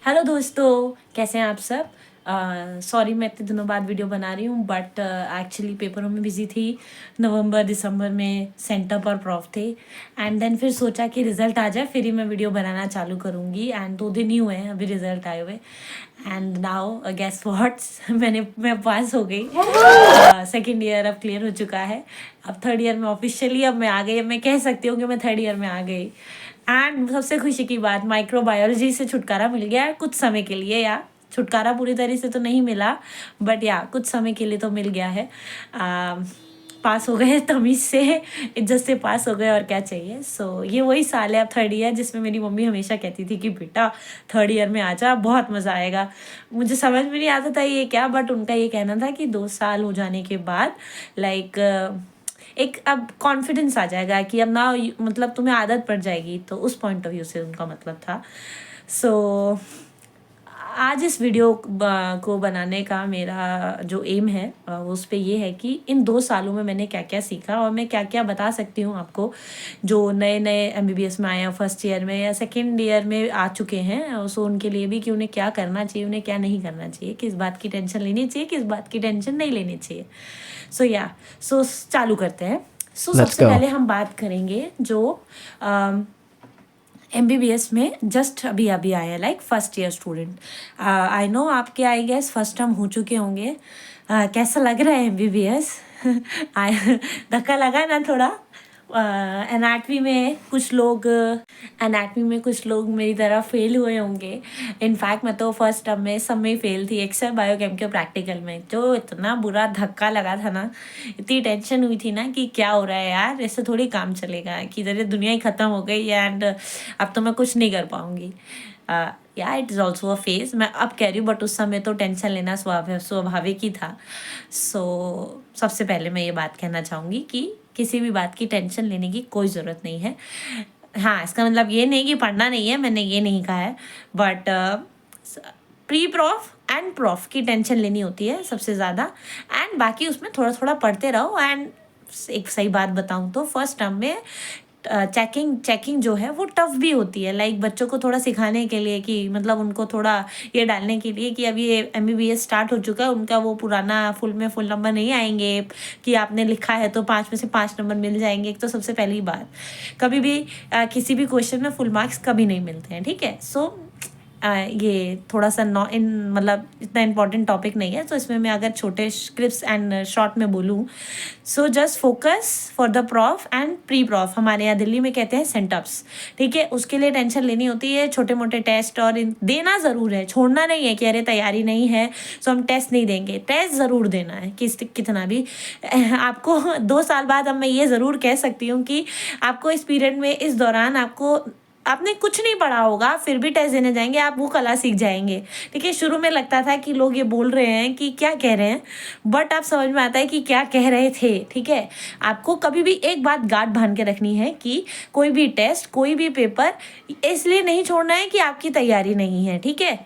Hello दोस्तों, कैसे हैं आप सब। सॉरी मैं इतने दिनों बाद वीडियो बना रही हूँ, बट एक्चुअली पेपरों में बिजी थी। नवंबर दिसंबर में सेंटर पर प्रॉफ थे, एंड देन फिर सोचा कि रिजल्ट आ जाए फिर ही मैं वीडियो बनाना चालू करूँगी। एंड 2 दिन ही हुए हैं अभी रिजल्ट आए हुए। एंड नाउ गेस व्हाट मैं पास हो गई। सेकेंड ईयर अब क्लियर हो चुका है। अब थर्ड ईयर में ऑफिशियली अब मैं आ गई। अब मैं कह सकती हूँ कि मैं थर्ड ईयर में आ गई। एंड सबसे खुशी की बात, माइक्रोबायोलॉजी से छुटकारा मिल गया कुछ समय के लिए। या छुटकारा पूरी तरह से तो नहीं मिला, बट या कुछ समय के लिए तो मिल गया है। पास हो गए तमीज़ से, इज्जत से पास हो गए, और क्या चाहिए। सो ये वही साल है अब थर्ड ईयर, जिसमें मेरी मम्मी हमेशा कहती थी कि बेटा थर्ड ईयर में आ जा, बहुत मज़ा आएगा। मुझे समझ में नहीं आता था ये क्या, बट उनका ये कहना था कि 2 साल हो जाने के बाद लाइक एक अब कॉन्फिडेंस आ जाएगा कि अब ना मतलब तुम्हें आदत पड़ जाएगी। तो उस पॉइंट ऑफ व्यू से उनका मतलब था। सो आज इस वीडियो को बनाने का मेरा जो एम है उस पे ये है कि इन 2 सालों में मैंने क्या क्या सीखा और मैं क्या क्या बता सकती हूँ आपको, जो नए नए एमबीबीएस में आए हैं, फर्स्ट ईयर में या सेकेंड ईयर में आ चुके हैं। सो उनके लिए भी कि उन्हें क्या करना चाहिए, उन्हें क्या नहीं करना चाहिए, किस बात की टेंशन लेनी चाहिए, किस बात की टेंशन नहीं लेनी चाहिए। सो चालू करते हैं। Let's सबसे go. पहले हम बात करेंगे जो एमबीबीएस में जस्ट अभी अभी आया, like first year student. I know आपके आई गेस फर्स्ट टर्म हो चुके होंगे। कैसा लग रहा है एमबीबीएस? धक्का लगा ना थोड़ा। एनाटमी में कुछ लोग मेरी तरह फेल हुए होंगे। इनफैक्ट मैं तो फर्स्ट टर्म में सब में फेल थी, एक्सेप्ट बायोकेम के प्रैक्टिकल में। जो इतना बुरा धक्का लगा था ना, इतनी टेंशन हुई थी ना कि क्या हो रहा है यार, ऐसे थोड़ी काम चलेगा, कि इधर दुनिया ही ख़त्म हो गई एंड अब तो मैं कुछ नहीं कर पाऊँगी। या it is also a phase, मैं अब कह रही हूँ, बट उस समय तो टेंशन लेना स्वाभाविक ही था। सबसे पहले मैं ये बात कहना चाहूँगी कि किसी भी बात की टेंशन लेने की कोई ज़रूरत नहीं है। हाँ, इसका मतलब ये नहीं कि पढ़ना नहीं है, मैंने ये नहीं कहा है, but pre prof and prof की टेंशन लेनी होती है सबसे ज़्यादा। एंड बाकी उसमें थोड़ा थोड़ा पढ़ते रहो। एंड एक सही बात बताऊँ तो फर्स्ट टर्म में चेकिंग जो है वो टफ भी होती है, लाइक बच्चों को थोड़ा सिखाने के लिए, कि मतलब उनको थोड़ा ये डालने के लिए कि अभी ये एमबीबीएस स्टार्ट हो चुका है, उनका वो पुराना फुल नंबर नहीं आएंगे कि आपने लिखा है तो 5 में से 5 नंबर मिल जाएंगे। एक तो सबसे पहली बात, कभी भी किसी भी क्वेश्चन में फुल मार्क्स कभी नहीं मिलते हैं, ठीक है। ये थोड़ा सा मतलब इतना इम्पोर्टेंट टॉपिक नहीं है, तो इसमें मैं अगर छोटे स्क्रिप्ट्स एंड शॉर्ट में बोलूँ, so just focus for the prof and pre prof, हमारे यहाँ दिल्ली में कहते हैं सेंटअप्स, ठीक है। उसके लिए टेंशन लेनी होती है, छोटे मोटे टेस्ट और देना ज़रूर है, छोड़ना नहीं है कि अरे तैयारी नहीं है सो हम टेस्ट नहीं देंगे। टेस्ट ज़रूर देना है, कितना भी आपको 2 साल बाद। अब मैं ये ज़रूर कह सकती हूँ कि आपको इस पीरियड में, इस दौरान आपने कुछ नहीं पढ़ा होगा, फिर भी टेस्ट देने जाएंगे, आप वो कला सीख जाएंगे, ठीक है। शुरू में लगता था कि लोग ये बोल रहे हैं कि क्या कह रहे हैं, बट आप समझ में आता है कि क्या कह रहे थे, ठीक है। आपको कभी भी एक बात गांठ बांध के रखनी है कि कोई भी टेस्ट, कोई भी पेपर इसलिए नहीं छोड़ना है कि आपकी तैयारी नहीं है, ठीक है।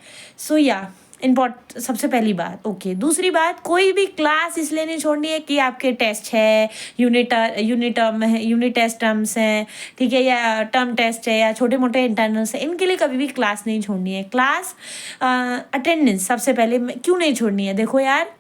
सबसे पहली बात, ओके। दूसरी बात, कोई भी क्लास इसलिए नहीं छोड़नी है कि आपके टेस्ट है, यूनिट टेस्ट टर्म्स हैं, ठीक है, या टर्म टेस्ट है, या छोटे मोटे इंटरनल्स है, इनके लिए कभी भी क्लास नहीं छोड़नी है। क्लास अटेंडेंस सबसे पहले क्यों नहीं छोड़नी है, देखो यार,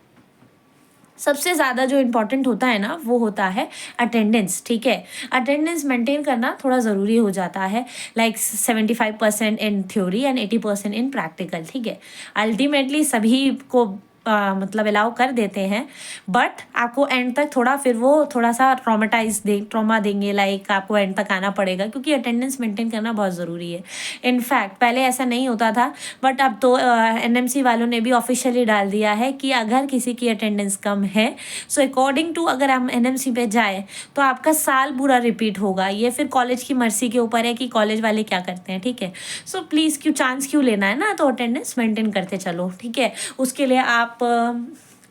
सबसे ज़्यादा जो इम्पोर्टेंट होता है ना वो होता है अटेंडेंस, ठीक है। अटेंडेंस मेंटेन करना थोड़ा ज़रूरी हो जाता है, like 75% in theory and 80% in practical, ठीक है। अल्टीमेटली सभी को मतलब अलाउ कर देते हैं, बट आपको एंड तक फिर वो थोड़ा सा ट्रॉमा देंगे, लाइक आपको एंड तक आना पड़ेगा, क्योंकि अटेंडेंस मेंटेन करना बहुत ज़रूरी है। इनफैक्ट पहले ऐसा नहीं होता था, बट अब तो एनएमसी वालों ने भी ऑफिशियली डाल दिया है कि अगर किसी की अटेंडेंस कम है, सो अकॉर्डिंग टू, अगर हम एनएमसी पे जाए तो आपका साल पूरा रिपीट होगा। ये फिर कॉलेज की मर्जी के ऊपर है कि कॉलेज वाले क्या करते हैं, ठीक है। सो प्लीज़ चांस क्यों लेना है ना, तो अटेंडेंस मेंटेन करते चलो, ठीक है। उसके लिए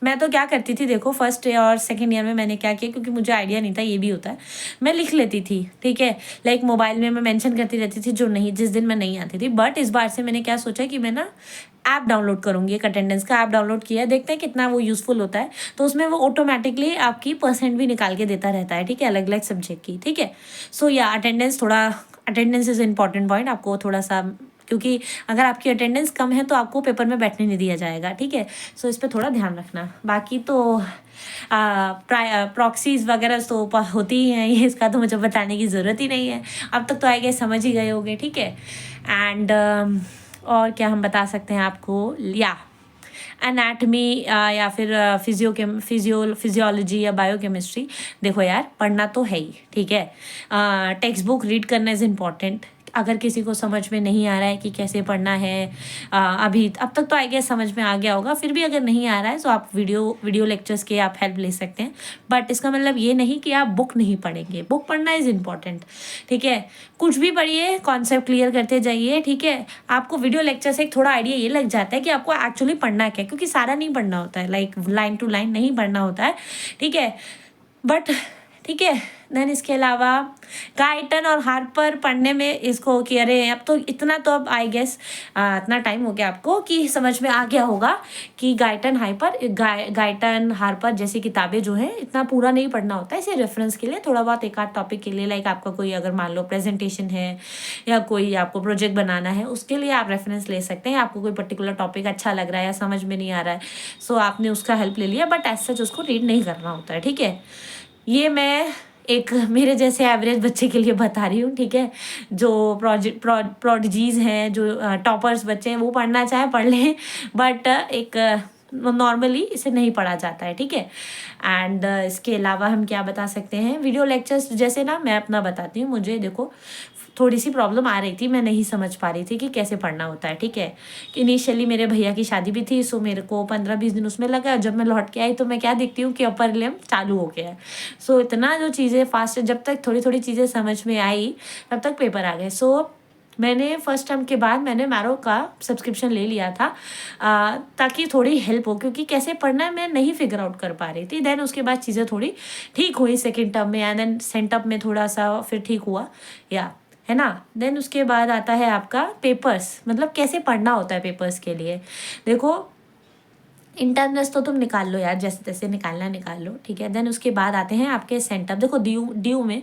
मैं तो क्या करती थी, देखो फर्स्ट ईयर और सेकेंड ईयर में मैंने क्या किया, क्योंकि मुझे आइडिया नहीं था ये भी होता है, मैं लिख लेती थी, ठीक है। लाइक मोबाइल में मैं मेंशन करती रहती थी जिस दिन मैं नहीं आती थी। बट इस बार से मैंने क्या सोचा कि मैं ना ऐप डाउनलोड करूँगी, एक अटेंडेंस का ऐप डाउनलोड किया है, देखते हैं कितना वो यूज़फुल होता है। तो उसमें वो ऑटोमेटिकली आपकी परसेंट भी निकाल के देता रहता है, ठीक है, अलग अलग सब्जेक्ट की, ठीक है। अटेंडेंस इज़ इम्पॉर्टेंट पॉइंट, आपको थोड़ा सा क्योंकि अगर आपकी अटेंडेंस कम है तो आपको पेपर में बैठने नहीं दिया जाएगा, ठीक है। सो इस पर थोड़ा ध्यान रखना। बाकी तो प्रॉक्सीज वगैरह तो होती ही हैं, ये इसका तो मुझे बताने की ज़रूरत ही नहीं है, अब तक तो आई गेस समझ ही गए होंगे, ठीक है। एंड और क्या हम बता सकते हैं आपको, या एनाटमी या फिर फिजियोलॉजी या बायोकेमिस्ट्री, देखो यार पढ़ना तो है ही, ठीक है। टेक्स्ट बुक रीड करना इज़ इम्पॉर्टेंट। अगर किसी को समझ में नहीं आ रहा है कि कैसे पढ़ना है, अभी अब तक तो आई गेस समझ में आ गया होगा, फिर भी अगर नहीं आ रहा है तो आप वीडियो लेक्चर्स के आप हेल्प ले सकते हैं। बट इसका मतलब ये नहीं कि आप बुक नहीं पढ़ेंगे, बुक पढ़ना इज़ इम्पॉर्टेंट, ठीक है। कुछ भी पढ़िए, कॉन्सेप्ट क्लियर करते जाइए, ठीक है। आपको वीडियो लेक्चर से एक थोड़ा आइडिया ये लग जाता है कि आपको एक्चुअली पढ़ना क्या है, क्योंकि सारा नहीं पढ़ना होता है, लाइक लाइन टू लाइन नहीं पढ़ना होता है, ठीक है। बट ठीक है, देन इसके अलावा गाइटन और हार्पर पढ़ने में इसको कि अरे अब तो इतना तो अब आई गेस इतना टाइम हो गया आपको कि समझ में आ गया होगा कि गाइटन हार्पर जैसी किताबें जो हैं इतना पूरा नहीं पढ़ना होता है। इसे रेफरेंस के लिए थोड़ा बहुत एक आध टॉपिक के लिए, लाइक आपका कोई अगर मान लो प्रेजेंटेशन है या कोई आपको प्रोजेक्ट बनाना है, उसके लिए आप रेफरेंस ले सकते हैं। आपको कोई पर्टिकुलर टॉपिक अच्छा लग रहा है या समझ में नहीं आ रहा है, सो आपने उसका हेल्प ले लिया, बट एज सच उसको रीड नहीं करना होता है, ठीक है। ये मैं एक मेरे जैसे एवरेज बच्चे के लिए बता रही हूँ, ठीक है। जो प्रोडिजीज हैं, जो टॉपर्स बच्चे हैं, वो पढ़ना चाहे पढ़ लें, बट एक नॉर्मली इसे नहीं पढ़ा जाता है, ठीक है। एंड इसके अलावा हम क्या बता सकते हैं, वीडियो लेक्चर्स जैसे ना मैं अपना बताती हूँ, मुझे देखो थोड़ी सी प्रॉब्लम आ रही थी, मैं नहीं समझ पा रही थी कि कैसे पढ़ना होता है, ठीक है। इनिशियली मेरे भैया की शादी भी थी, सो मेरे को 15-20 दिन उसमें लगा। जब मैं लौट के आई तो मैं क्या देखती हूँ कि अपर लिम चालू हो गया है। सो इतना जो चीज़ें फास्ट, जब तक थोड़ी थोड़ी चीज़ें समझ में आई तब तक पेपर आ गए। सो मैंने फर्स्ट टर्म के बाद मैंने मैरो का सब्सक्रिप्शन ले लिया था, ताकि थोड़ी हेल्प हो, क्योंकि कैसे पढ़ना है मैं नहीं फिगर आउट कर पा रही थी। देन उसके बाद चीज़ें थोड़ी ठीक हुई सेकेंड टर्म में, एंड देन सेंटअप में थोड़ा सा फिर ठीक हुआ, या है ना। देन उसके बाद आता है आपका पेपर्स, मतलब कैसे पढ़ना होता है पेपर्स के लिए। देखो इंटरनल्स तो तुम निकाल लो यार, जैसे तैसे निकालना निकाल लो, ठीक है। देन उसके बाद आते हैं आपके सेंटअप। देखो ड्यू में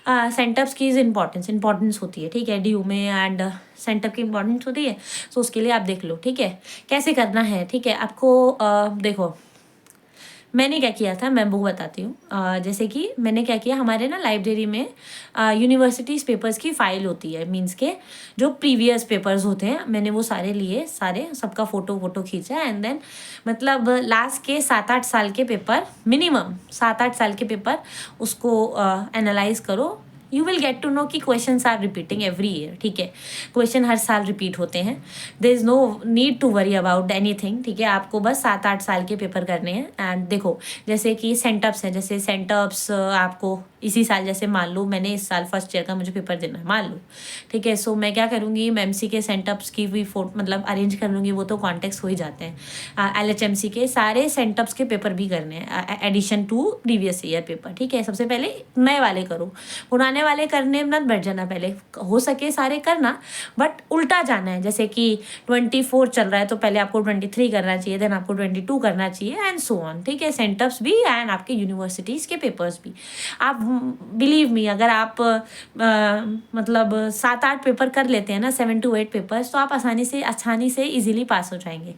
सेंटअप्स की इम्पॉर्टेंस होती है, ठीक है, ड्यू में, एंड सेंटअप की इम्पॉर्टेंस होती है। सो उसके लिए आप देख लो, ठीक है, कैसे करना है, ठीक है। आपको देखो मैंने क्या किया था, मैं वो बताती हूँ। जैसे कि मैंने क्या किया, हमारे ना लाइब्रेरी में यूनिवर्सिटीज़ पेपर्स की फ़ाइल होती है, मींस के जो प्रीवियस पेपर्स होते हैं, मैंने वो सारे लिए, सारे सबका फ़ोटो खींचा, एंड देन मतलब लास्ट के 7-8 साल के पेपर, मिनिमम 7-8 साल के पेपर, उसको एनालाइज करो। You will get to know कि questions are repeating every year, ठीक है। क्वेश्चन हर साल रिपीट होते हैं, there is no need to worry about anything, ठीक है। आपको बस 7-8 साल के पेपर करने हैं। एंड देखो जैसे कि सेंटअप्स हैं, जैसे सेंटअप्स आपको इसी साल, जैसे मान लो मैंने इस साल फर्स्ट ईयर का मुझे पेपर देना है, मान लो, ठीक है। सो मैं क्या करूँगी, एमसी के सेंटअप्स की भी मतलब अरेंज कर लूँगी, वो तो कॉन्टेक्स्ट हो ही जाते हैं। LHMC के सारे सेंटअप्स के पेपर भी करने हैं, addition to previous year paper, ठीक है। सबसे पहले नए वाले करो, पुराने वाले करने मत बैठ जाना, पहले हो सके सारे करना, बट उल्टा जाना है। जैसे कि 24 चल रहा है तो पहले आपको 23 करना चाहिए, देन आपको 22 करना चाहिए, एंड सो ऑन, ठीक है। सेंटअप्स भी एंड आपके यूनिवर्सिटीज़ के पेपर्स भी। आप बिलीव मी, अगर आप मतलब 7-8 पेपर कर लेते हैं ना, 7 to 8 पेपर्स, तो आप आसानी से इजीली पास हो जाएंगे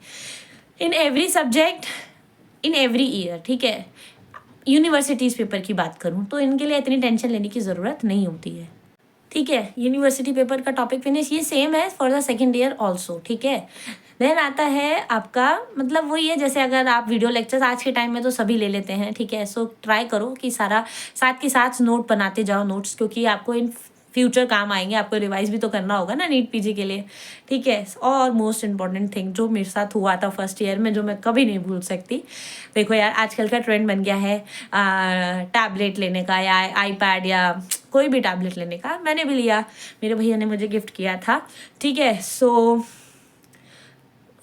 in every subject, in every year, ठीक है। यूनिवर्सिटीज़ पेपर की बात करूँ तो इनके लिए इतनी टेंशन लेने की ज़रूरत नहीं होती है, ठीक है। यूनिवर्सिटी पेपर का टॉपिक फिनिश, ये सेम है for the second year also, ठीक है। देन आता है आपका, मतलब वही है, जैसे अगर आप वीडियो लेक्चर्स आज के टाइम में तो सभी ले लेते हैं, ठीक है। सो ट्राई करो कि सारा साथ के साथ नोट बनाते जाओ, नोट्स, क्योंकि आपको इन फ्यूचर काम आएंगे, आपको रिवाइज भी तो करना होगा ना नीट पीजी के लिए, ठीक है। और मोस्ट इम्पॉर्टेंट थिंग जो मेरे साथ हुआ था फर्स्ट ईयर में, जो मैं कभी नहीं भूल सकती, देखो यार आजकल का ट्रेंड बन गया है टैबलेट लेने का, या आईपैड, या कोई भी टैबलेट लेने का। मैंने भी लिया, मेरे भैया ने मुझे गिफ्ट किया था, ठीक है।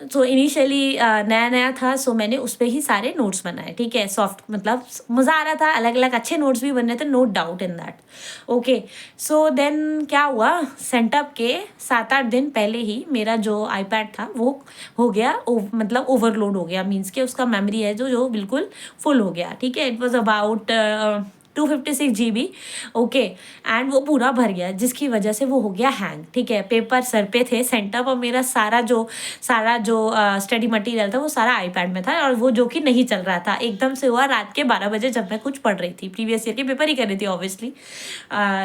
सो इनिशियली नया नया था, सो मैंने उस पर ही सारे नोट्स बनाए, ठीक है। सॉफ्ट, मतलब मज़ा आ रहा था, अलग अलग अच्छे नोट्स भी बन रहे थे, no doubt in that, okay. So then क्या हुआ, सेंटअप के 7-8 दिन पहले ही मेरा जो आईपैड था वो हो गया मतलब ओवरलोड हो गया, मीन्स के उसका मेमोरी है जो बिल्कुल फुल हो गया, ठीक है। It was about 256 GB, okay. And वो पूरा भर गया, जिसकी वजह से वो हो गया हैंग, ठीक है। पेपर सर पे थे, सेंटर और मेरा सारा जो स्टडी मटेरियल था वो सारा आईपैड में था, और वो जो कि नहीं चल रहा था। एकदम से हुआ रात के 12 बजे, जब मैं कुछ पढ़ रही थी, प्रीवियस ईयर के पेपर ही कर रही थी obviously.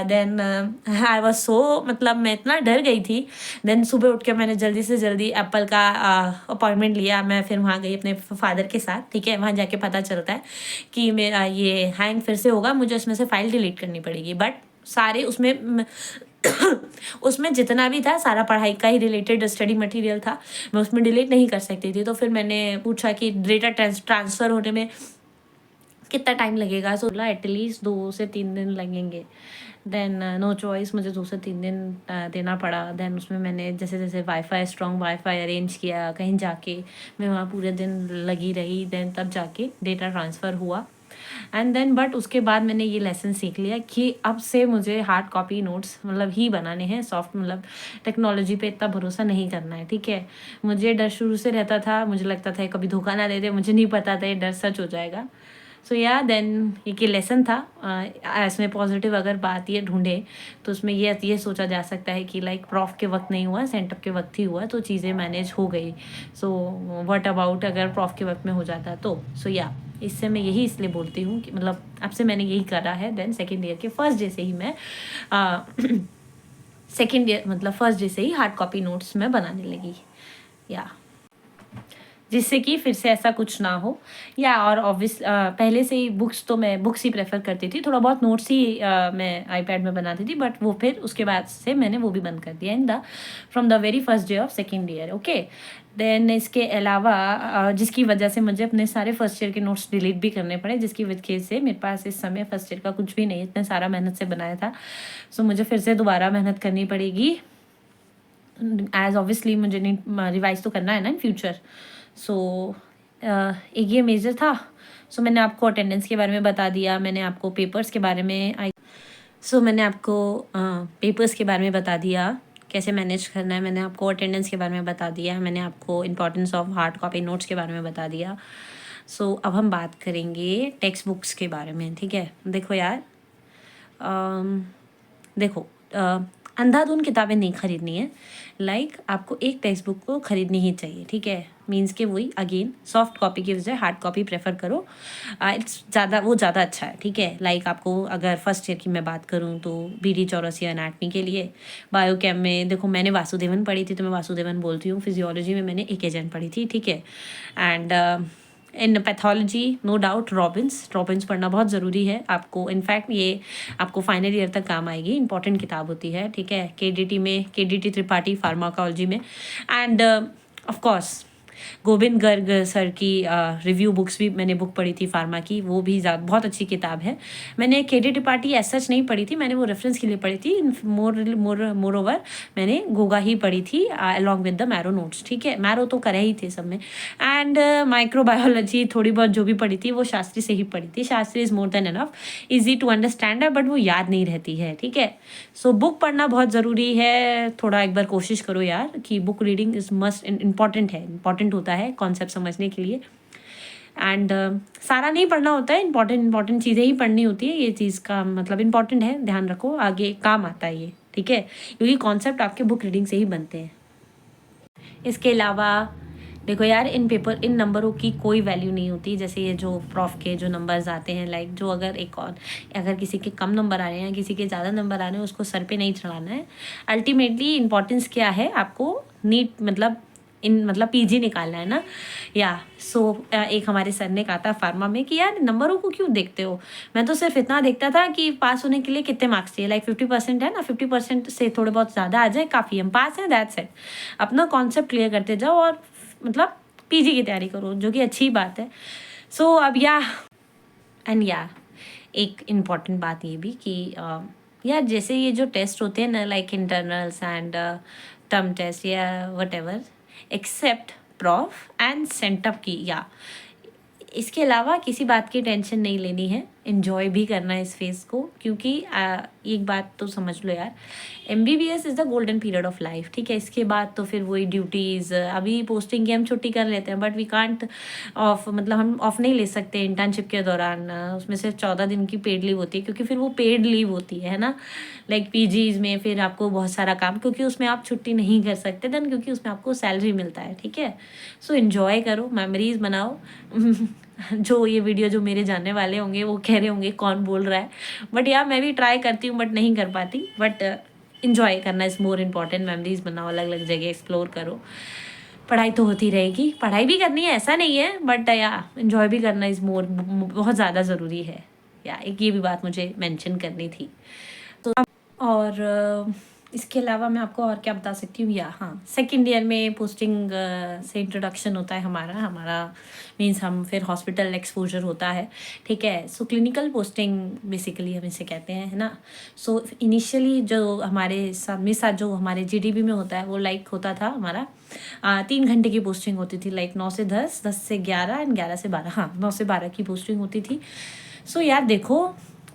Then I was so, मतलब मैं इतना डर गई थी। देन सुबह उठ के मैंने जल्दी से जल्दी एप्पल का अपॉइंटमेंट लिया। मैं फिर वहाँ गई अपने फादर के साथ, ठीक है। वहाँ जाके पता चलता है कि मेरा ये हैंग फिर से होगा, मुझे उसमें से फाइल डिलीट करनी पड़ेगी। बट सारे उसमें उसमें जितना भी था सारा पढ़ाई का ही रिलेटेड स्टडी मटेरियल था, मैं उसमें डिलीट नहीं कर सकती थी। तो फिर मैंने पूछा कि डेटा ट्रांसफ़र होने में कितना टाइम लगेगा। सो एटलीस्ट 2 से 3 दिन लगेंगे। देन नो चॉइस, मुझे 2 से 3 दिन देना पड़ा। देन उसमें मैंने जैसे जैसे वाईफाई, स्ट्रॉन्ग वाईफाई अरेंज किया कहीं जाके, मैं वहाँ पूरे दिन लगी रही। देन तब जाके डेटा ट्रांसफ़र हुआ। एंड देन बट उसके बाद मैंने ये लेसन सीख लिया कि अब से मुझे हार्ड कॉपी नोट्स मतलब ही बनाने हैं, सॉफ्ट मतलब टेक्नोलॉजी पे इतना भरोसा नहीं करना है, ठीक है। मुझे डर शुरू से रहता था, मुझे लगता था कभी धोखा ना दे दे, मुझे नहीं पता था ये डर सच हो जाएगा। सो या देन एक ये लेसन था। इसमें पॉजिटिव अगर बात ये ढूंढे तो उसमें ये सोचा जा सकता है कि लाइक प्रॉफ के वक्त नहीं हुआ, सेंटअप के वक्त ही हुआ, तो चीज़ें मैनेज हो गई। सो व्हाट अबाउट अगर प्रॉफ के वक्त में हो जाता तो। सो या इससे मैं यही इसलिए बोलती हूँ कि मतलब अब से मैंने यही करा है। देन सेकेंड ईयर के फर्स्ट डे से ही मैं सेकेंड ईयर मतलब फर्स्ट डे से ही हार्ड कॉपी नोट्स मैं बनाने लगी, या जिससे कि फिर से ऐसा कुछ ना हो। या और ऑब्वियस पहले से ही बुक्स तो मैं बुक्स ही प्रेफर करती थी, थोड़ा बहुत नोट्स ही मैं आईपैड में बनाती थी, बट वो फिर उसके बाद से मैंने वो भी बंद कर दिया in the from the very first day of second year, okay. Then इसके अलावा जिसकी वजह से मुझे अपने सारे फर्स्ट ईयर के नोट्स डिलीट भी करने पड़े, जिसकी वजह से मेरे पास इस समय फर्स्ट ईयर का कुछ भी नहीं, इतने सारा मेहनत से बनाया था। सो मुझे फिर से दोबारा मेहनत करनी पड़ेगी, एज ऑब्वियसली मुझे रिवाइज तो करना है ना इन फ्यूचर। सो एक ये मेजर था। सो मैंने आपको अटेंडेंस के बारे में बता दिया, मैंने आपको पेपर्स के बारे में मैंने आपको पेपर्स के बारे में बता दिया कैसे मैनेज करना है, मैंने आपको अटेंडेंस के बारे में बता दिया, मैंने आपको importance of hard copy notes के बारे में बता दिया। सो अब हम बात करेंगे टेक्स्ट बुक्स के बारे में, ठीक है। देखो यार, देखो अंधाधुंध किताबें नहीं खरीदनी है। लाइक आपको एक टेक्स्ट बुक को खरीदनी ही चाहिए, ठीक है। मीन्स के वही अगेन सॉफ्ट कॉपी की बजाय हार्ड कॉपी प्रेफर करो। इट्स ज़्यादा अच्छा है, ठीक है। लाइक आपको अगर फर्स्ट ईयर की मैं बात करूँ तो BD चौरसिया एनाटमी के लिए, बायोकेम में देखो मैंने वासुदेवन पढ़ी थी तो मैं वासुदेवन बोलती हूँ। फिजियोलॉजी में मैंने एक एजेंट पढ़ी थी, ठीक है। And in pathology no doubt Robbins पढ़ना बहुत ज़रूरी है आपको। इनफैक्ट ये आपको फाइनल ईयर तक काम आएगी, इंपॉर्टेंट किताब होती है, ठीक है। KDT त्रिपाठी फार्माकोलॉजी में। End of course Govind Garg sir की रिव्यू बुक्स भी मैंने बुक पढ़ी थी फार्मा की, वो भी बहुत अच्छी किताब है। मैंने KD त्रिपाठी एज सच नहीं पढ़ी थी, मैंने वो रेफरेंस के लिए पढ़ी थी। मोर ओवर मैंने गोगा ही पढ़ी थी along with the marrow notes, ठीक है। मैरो तो करे ही थे सब में। एंड माइक्रोबायोलॉजी थोड़ी बहुत जो भी पढ़ी थी वो शास्त्री से ही पढ़ी थी। Shastri is more than enough, easy to understand है, बट वो याद नहीं रहती है, ठीक है। सो बुक पढ़ना बहुत ज़रूरी है। थोड़ा एक बार कोशिश करो यार कि book reading is must important होता है कॉन्सेप्ट समझने के लिए। एंड सारा नहीं पढ़ना होता है, इंपॉर्टेंट चीज़ें ही पढ़नी होती है। ये चीज़ का मतलब इम्पॉर्टेंट है, ध्यान रखो, आगे काम आता है ये, ठीक है, क्योंकि कॉन्सेप्ट आपके बुक रीडिंग से ही बनते हैं। इसके अलावा देखो यार, इन नंबरों की कोई वैल्यू नहीं होती। जैसे ये जो प्रॉफ के जो नंबर्स आते हैं, लाइक जो अगर किसी के कम नंबर आ रहे हैं, किसी के ज़्यादा नंबर आ रहे हैं, उसको सर पे नहीं चढ़ाना है। अल्टीमेटली इंपॉर्टेंस क्या है, आपको नीट मतलब PG निकालना है ना। या एक हमारे सर ने कहा था फार्मा में कि यार नंबरों को क्यों देखते हो, मैं तो सिर्फ इतना देखता था कि पास होने के लिए कितने मार्क्स चाहिए। लाइक 50% है ना, 50% से थोड़े बहुत ज़्यादा आ जाए काफ़ी, हम पास हैं, दैट्स इट। अपना कॉन्सेप्ट क्लियर करते जाओ और मतलब PG की तैयारी करो, जो कि अच्छी बात है। अब एक इम्पॉर्टेंट बात ये भी कि यार जैसे ये जो टेस्ट होते हैं ना, like internals and term test या whatever, except prof and sent up की, या इसके अलावा किसी बात की टेंशन नहीं लेनी है। इन्जॉय भी करना है इस फेज़ को, क्योंकि एक बात तो समझ लो यार, MBBS is the golden period of life, ठीक है। इसके बाद तो फिर वही ड्यूटीज़, अभी पोस्टिंग की हम छुट्टी कर लेते हैं, बट वी कांट ऑफ, मतलब हम ऑफ नहीं ले सकते इंटर्नशिप के दौरान। उसमें सिर्फ 14 दिन की पेड लीव होती है, क्योंकि फिर वो पेड लीव होती है ना, लाइक पीजीज में फिर आपको बहुत सारा काम, क्योंकि उसमें आप छुट्टी नहीं कर सकते देन, क्योंकि उसमें आपको सैलरी मिलता है, ठीक है। सो इन्जॉय करो, मेमोरीज बनाओ। जो ये वीडियो जो मेरे जानने वाले होंगे वो कह रहे होंगे कौन बोल रहा है, बट यार मैं भी ट्राई करती हूँ बट नहीं कर पाती। बट इन्जॉय करना इज़ मोर इम्पॉर्टेंट। मेमोरीज बनाओ, अलग अलग जगह एक्सप्लोर करो। पढ़ाई तो होती रहेगी, पढ़ाई भी करनी है ऐसा नहीं है, बट या इन्जॉय भी करना इज़ मोर, बहुत ज़्यादा ज़रूरी है। या एक ये भी बात मुझे मेंशन करनी थी। तो और इसके अलावा मैं आपको और क्या बता सकती हूँ, या हाँ, सेकेंड ईयर में पोस्टिंग से इंट्रोडक्शन होता है हमारा मीन्स हम फिर हॉस्पिटल एक्सपोजर होता है, ठीक है। सो क्लिनिकल पोस्टिंग बेसिकली हम इसे कहते हैं, है ना। सो इनिशियली जो हमारे साथ जो हमारे GDB में होता है वो लाइक होता था हमारा 3 घंटे की पोस्टिंग होती थी, लाइक 9 से 10, 10 से 11 एंड 11 से 12, हाँ 9 से 12 की पोस्टिंग होती थी। सो यार देखो,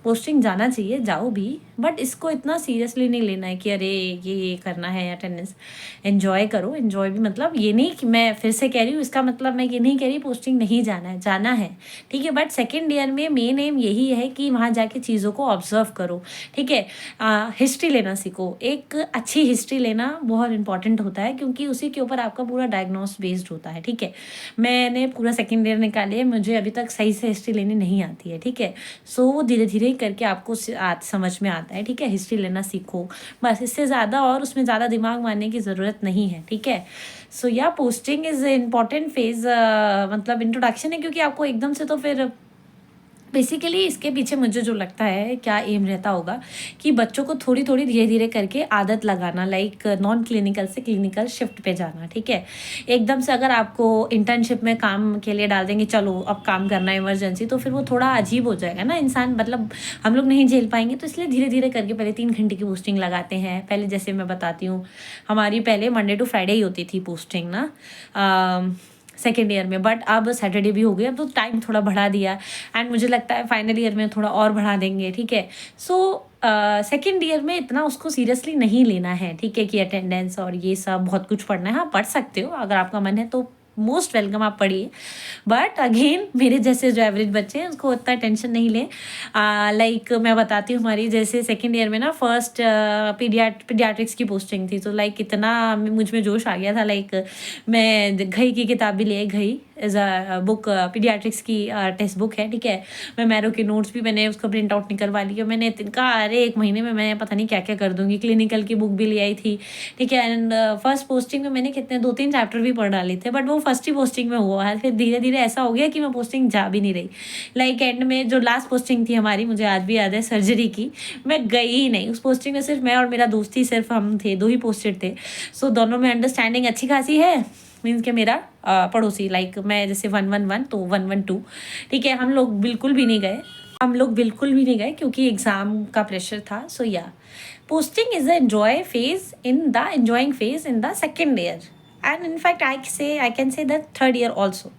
पोस्टिंग जाना चाहिए, जाओ भी, बट इसको इतना सीरियसली नहीं लेना है कि अरे ये करना है अटेंडेंस। एन्जॉय करो, एन्जॉय भी मतलब ये नहीं कि, मैं फिर से कह रही हूँ, इसका मतलब मैं ये नहीं कह रही पोस्टिंग नहीं जाना है, जाना है, ठीक है। बट सेकेंड ईयर में मेन एम यही है कि वहाँ जाके चीज़ों को ऑब्जर्व करो, ठीक है। हिस्ट्री लेना सीखो, एक अच्छी हिस्ट्री लेना बहुत इंपॉर्टेंट होता है, क्योंकि उसी के ऊपर आपका पूरा डायग्नोस बेस्ड होता है, ठीक है। मैंने पूरा सेकेंड ईयर निकाले, मुझे अभी तक सही से हिस्ट्री लेनी नहीं आती है, ठीक है। सो वो धीरे धीरे करके आपको समझ में आता है, ठीक है। हिस्ट्री लेना सीखो, बस इससे ज़्यादा और उसमें ज़्यादा दिमाग मारने की ज़रूरत नहीं है, ठीक है। सो या पोस्टिंग इज़ इम्पॉर्टेंट फेज़, मतलब इंट्रोडक्शन है, क्योंकि आपको एकदम से तो फिर बेसिकली इसके पीछे मुझे जो लगता है क्या एम रहता होगा कि बच्चों को थोड़ी थोड़ी धीरे धीरे करके आदत लगाना, लाइक नॉन क्लिनिकल से क्लिनिकल शिफ्ट पे जाना, ठीक है। एकदम से अगर आपको इंटर्नशिप में काम के लिए डाल देंगे, चलो अब काम करना है इमरजेंसी, तो फिर वो थोड़ा अजीब हो जाएगा ना इंसान, मतलब हम लोग नहीं झेल पाएंगे। तो इसलिए धीरे धीरे करके पहले 3 घंटे की पोस्टिंग लगाते हैं। पहले जैसे मैं बताती हूँ, हमारी पहले मंडे टू फ्राइडे ही होती थी पोस्टिंग ना सेकेंड ईयर में, बट अब सैटरडे भी हो गया, अब तो टाइम थोड़ा बढ़ा दिया, एंड मुझे लगता है फाइनल ईयर में थोड़ा और बढ़ा देंगे, ठीक है। सो सेकेंड ईयर में इतना उसको सीरियसली नहीं लेना है, ठीक है, कि अटेंडेंस और ये सब बहुत कुछ पढ़ना है। हाँ, पढ़ सकते हो अगर आपका मन है तो, मोस्ट वेलकम, आप पढ़िए। बट अगेन मेरे जैसे जो एवरेज बच्चे हैं उसको उतना टेंशन नहीं लें। लाइक मैं बताती हूँ, हमारी जैसे सेकेंड ईयर में ना फर्स्ट पीडियाट्रिक्स की पोस्टिंग थी, तो लाइक इतना मुझ में जोश आ गया था, लाइक मैं घई की किताब भी ले Ghai as a book, paediatrics की टेक्स्ट बुक है, ठीक है। मैं मैरो के नोट्स भी मैंने उसका प्रिंट आउट निकलवा लिया। मैंने कहा अरे 1 महीने में मैं पता नहीं क्या क्या कर दूंगी। क्लिनिकल की बुक भी ले आई थी, ठीक है। एंड फर्स्ट पोस्टिंग में मैंने कितने 2-3 चैप्टर भी पढ़ डाले थे, बट वो फर्स्ट ही पोस्टिंग में हुआ है। फिर धीरे धीरे ऐसा हो गया कि मैं पोस्टिंग जा भी नहीं रही। लाइक एंड में जो लास्ट पोस्टिंग थी हमारी, मुझे आज भी याद है, सर्जरी की, मैं गई ही नहीं उस पोस्टिंग में। सिर्फ मैं और मेरा दोस्त ही, सिर्फ हम थे, 2 ही पोस्टेड थे। सो दोनों में अंडरस्टैंडिंग अच्छी खासी है, मीन्स के मेरा पड़ोसी, लाइक मैं जैसे 111 तो 112, ठीक है। हम लोग बिल्कुल भी नहीं गए क्योंकि एग्ज़ाम का प्रेशर था। सो या posting is the enjoying phase in the second year, and in fact I can say the third year also.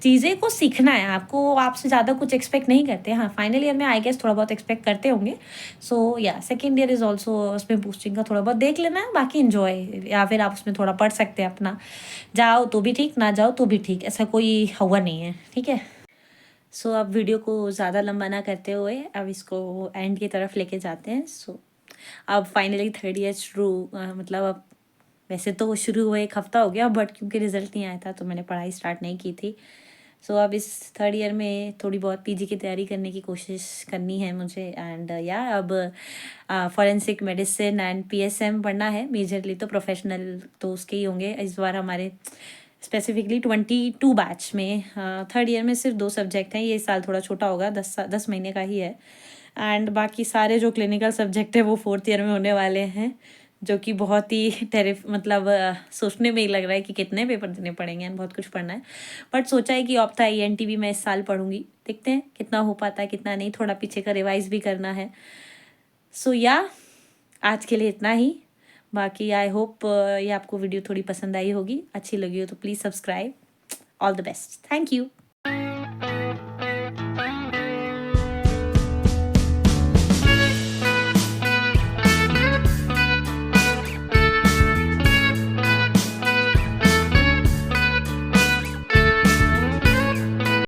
चीज़ें को सीखना है आपको, आपसे ज़्यादा कुछ एक्सपेक्ट नहीं करते। हाँ, फाइनल ईयर में आई गेस थोड़ा बहुत एक्सपेक्ट करते होंगे। सो या सेकेंड ईयर इज़ ऑल्सो, उसमें पोस्टिंग का थोड़ा बहुत देख लेना है, बाकी इन्जॉय, या फिर आप उसमें थोड़ा पढ़ सकते हैं अपना। जाओ तो भी ठीक, ना जाओ तो भी ठीक, ऐसा कोई हुआ नहीं है, ठीक है। सो अब वीडियो को ज़्यादा लंबा ना करते हुए अब इसको एंड की तरफ लेके जाते हैं। सो अब फाइनली थर्ड ईयर शुरू, मतलब अब वैसे तो वो शुरू हुए 1 हफ्ता हो गया, बट क्योंकि रिजल्ट नहीं आया था तो मैंने पढ़ाई स्टार्ट नहीं की थी। सो अब इस थर्ड ईयर में थोड़ी बहुत पीजी की तैयारी करने की कोशिश करनी है मुझे। एंड या अब फॉरेंसिक मेडिसिन एंड PSM पढ़ना है मेजरली, तो प्रोफेशनल तो उसके ही होंगे इस बार हमारे। स्पेसिफिकली 22 बैच में थर्ड ईयर में सिर्फ 2 सब्जेक्ट हैं। ये साल थोड़ा छोटा होगा, 10 महीने का ही है। एंड बाकी सारे जो क्लिनिकल सब्जेक्ट है वो फोर्थ ईयर में होने वाले हैं, जो कि बहुत ही मतलब सोचने में ही लग रहा है कि कितने पेपर देने पड़ेंगे एंड बहुत कुछ पढ़ना है। बट सोचा है कि ऑप्था ENT भी मैं इस साल पढ़ूंगी, देखते हैं कितना हो पाता है कितना नहीं, थोड़ा पीछे का रिवाइज भी करना है। सो या आज के लिए इतना ही। बाकी आई होप ये आपको वीडियो थोड़ी पसंद आई होगी, अच्छी लगी हो तो please subscribe. All the best, thank you.